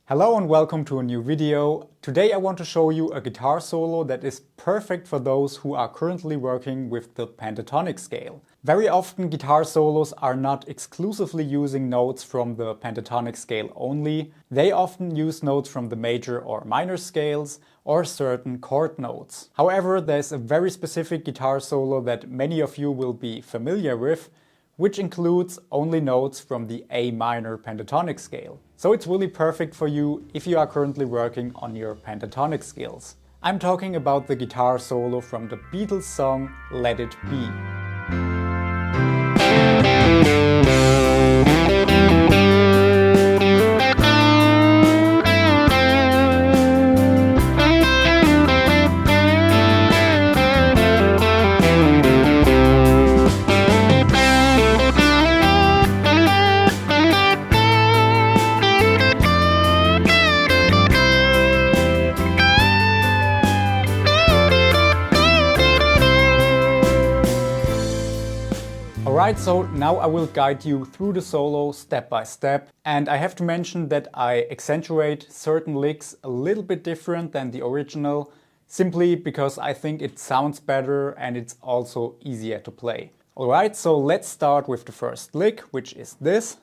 Hello and welcome to a new video. Today I want to show you a guitar solo that is perfect for those who are currently working with the pentatonic scale. Very often guitar solos are not exclusively using notes from the pentatonic scale only. They often use notes from the major or minor scales or certain chord notes. However, there's a very specific guitar solo that many of you will be familiar with, which includes only notes from the A minor pentatonic scale. So it's really perfect for you if you are currently working on your pentatonic skills. I'm talking about the guitar solo from the Beatles song Let It Be. Alright, so now I will guide you through the solo step by step, and I have to mention that I accentuate certain licks a little bit different than the original, simply because I think it sounds better and it's also easier to play. Alright, so let's start with the first lick, which is this.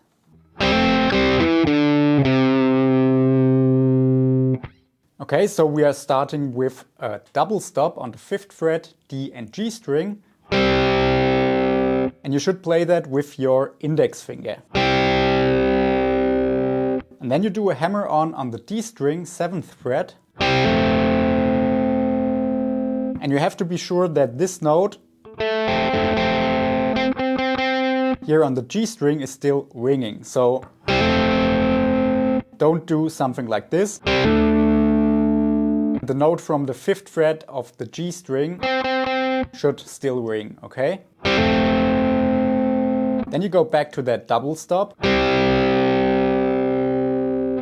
Okay, so we are starting with a double stop on the 5th fret, D and G string. And you should play that with your index finger. And then you do a hammer on the D string, 7th fret. And you have to be sure that this note here on the G string is still ringing. So don't do something like this. The note from the 5th fret of the G string should still ring, okay? Then you go back to that double stop.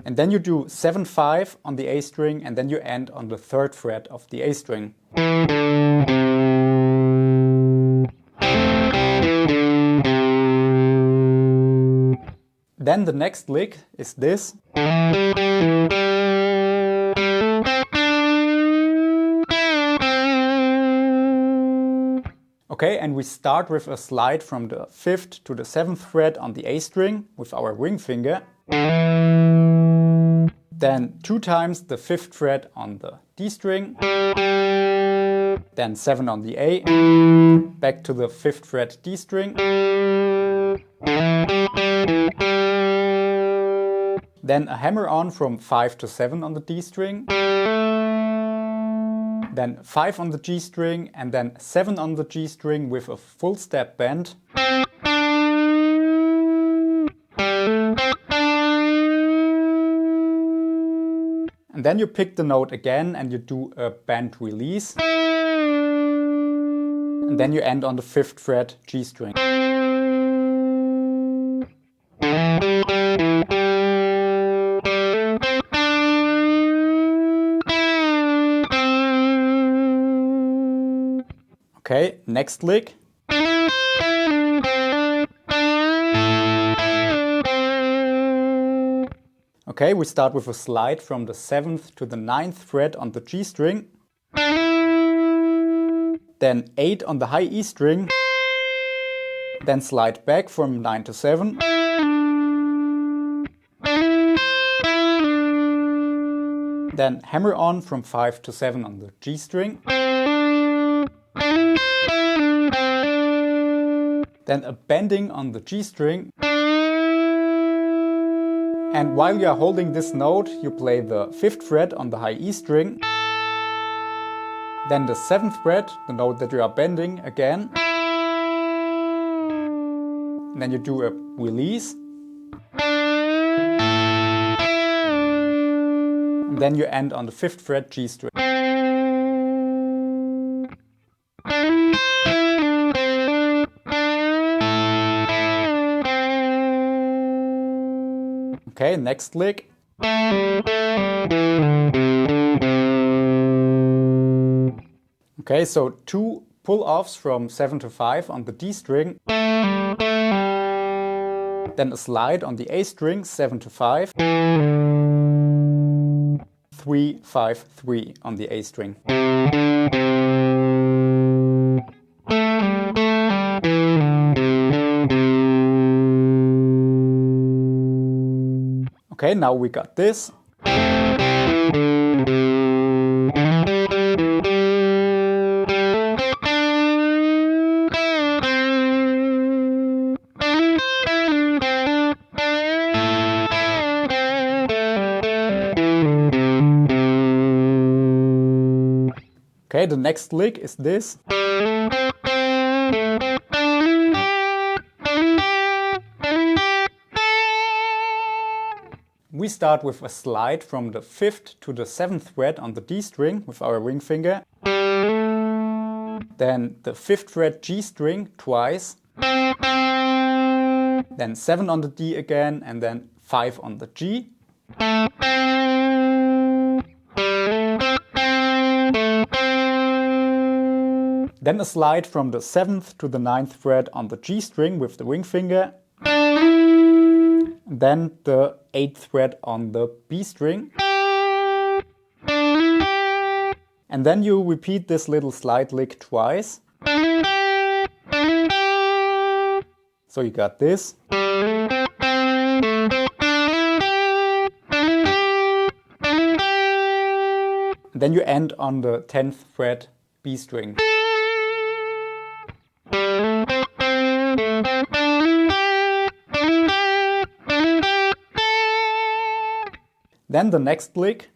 And then you do 7-5 on the A string, and then you end on the 3rd fret of the A string. Then the next lick is this. Okay, and we start with a slide from the 5th to the 7th fret on the A string with our ring finger. Then 2 times the 5th fret on the D string. Then 7 on the A. Back to the 5th fret D string. Then a hammer on from 5 to 7 on the D string. Then 5 on the G string, and then 7 on the G string with a full step bend. And then you pick the note again and you do a bend release. And then you end on the 5th fret G string. Okay, next lick. Okay, we start with a slide from the 7th to the 9th fret on the G string. Then 8 on the high E string. Then slide back from 9 to 7. Then hammer on from 5 to 7 on the G string. Then a bending on the G string. And while you are holding this note, you play the 5th fret on the high E string. Then the 7th fret, the note that you are bending again. And then you do a release. And then you end on the 5th fret G string. Okay, next lick. Okay, so 2 pull-offs from 7 to 5 on the D string. Then a slide on the A string, 7 to 5. 3-5-3 on the A string. Okay, now we got this. Okay, the next lick is this. We start with a slide from the 5th to the 7th fret on the D string with our ring finger. Then the 5th fret G string twice. Then 7 on the D again, and then 5 on the G. Then a slide from the 7th to the 9th fret on the G string with the ring finger. Then the 8th fret on the B string. And then you repeat this little slide lick twice. So you got this. And then you end on the 10th fret B string. Then the next lick.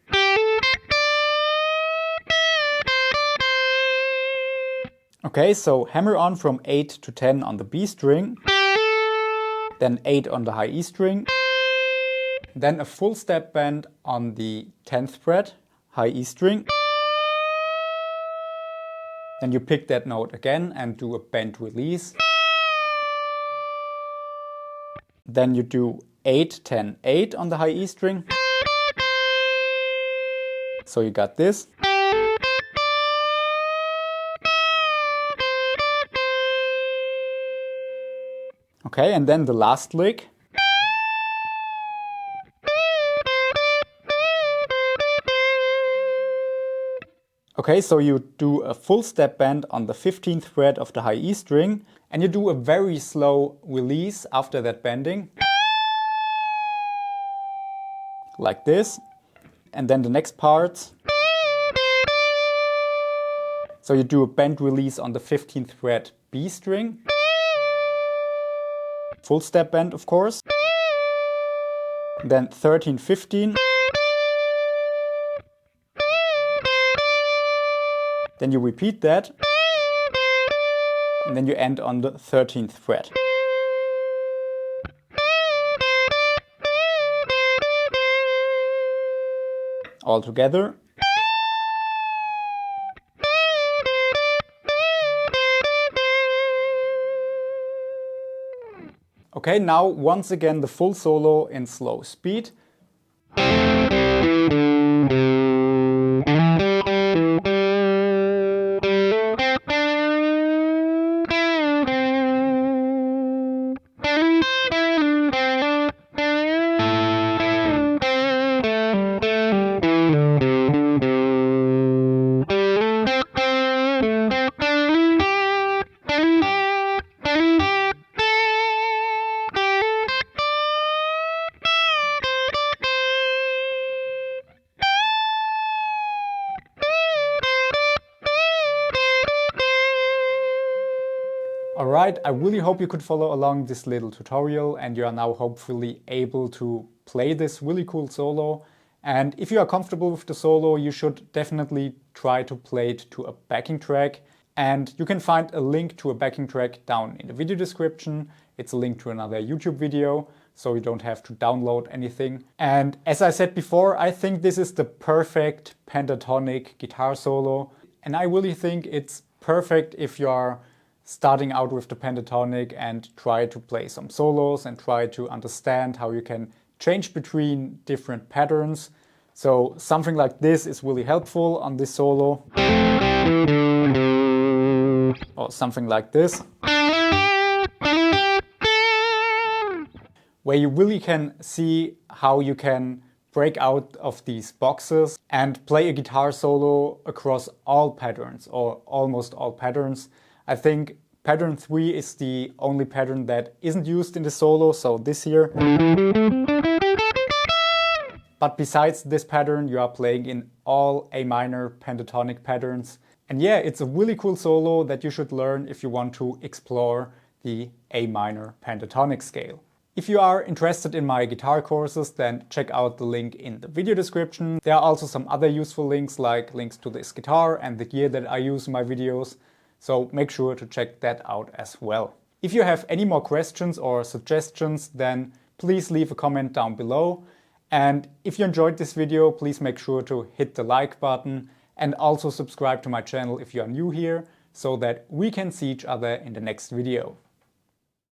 Okay, so hammer on from 8 to 10 on the B string, then 8 on the high E string, then a full step bend on the 10th fret, high E string. Then you pick that note again and do a bend release. Then you do 8, 10, 8 on the high E string. So you got this. Okay, and then the last lick. Okay, so you do a full step bend on the 15th fret of the high E string, and you do a very slow release after that bending. Like this. And then the next part. So you do a bend release on the 15th fret B string. Full step bend, of course. Then 13, 15. Then you repeat that. And then you end on the 13th fret. All together. Okay, now once again the full solo in slow speed. Alright, I really hope you could follow along this little tutorial and you are now hopefully able to play this really cool solo. And if you are comfortable with the solo, you should definitely try to play it to a backing track. And you can find a link to a backing track down in the video description. It's a link to another YouTube video, so you don't have to download anything. And as I said before, I think this is the perfect pentatonic guitar solo. And I really think it's perfect if you are starting out with the pentatonic and try to play some solos and try to understand how you can change between different patterns. So something like this is really helpful on this solo. Or something like this. Where you really can see how you can break out of these boxes and play a guitar solo across all patterns or almost all patterns. I think pattern 3 is the only pattern that isn't used in the solo, so this here. But besides this pattern, you are playing in all A minor pentatonic patterns. And yeah, it's a really cool solo that you should learn if you want to explore the A minor pentatonic scale. If you are interested in my guitar courses, then check out the link in the video description. There are also some other useful links, like links to this guitar and the gear that I use in my videos. So make sure to check that out as well. If you have any more questions or suggestions, then please leave a comment down below. And if you enjoyed this video, please make sure to hit the like button and also subscribe to my channel if you are new here, so that we can see each other in the next video.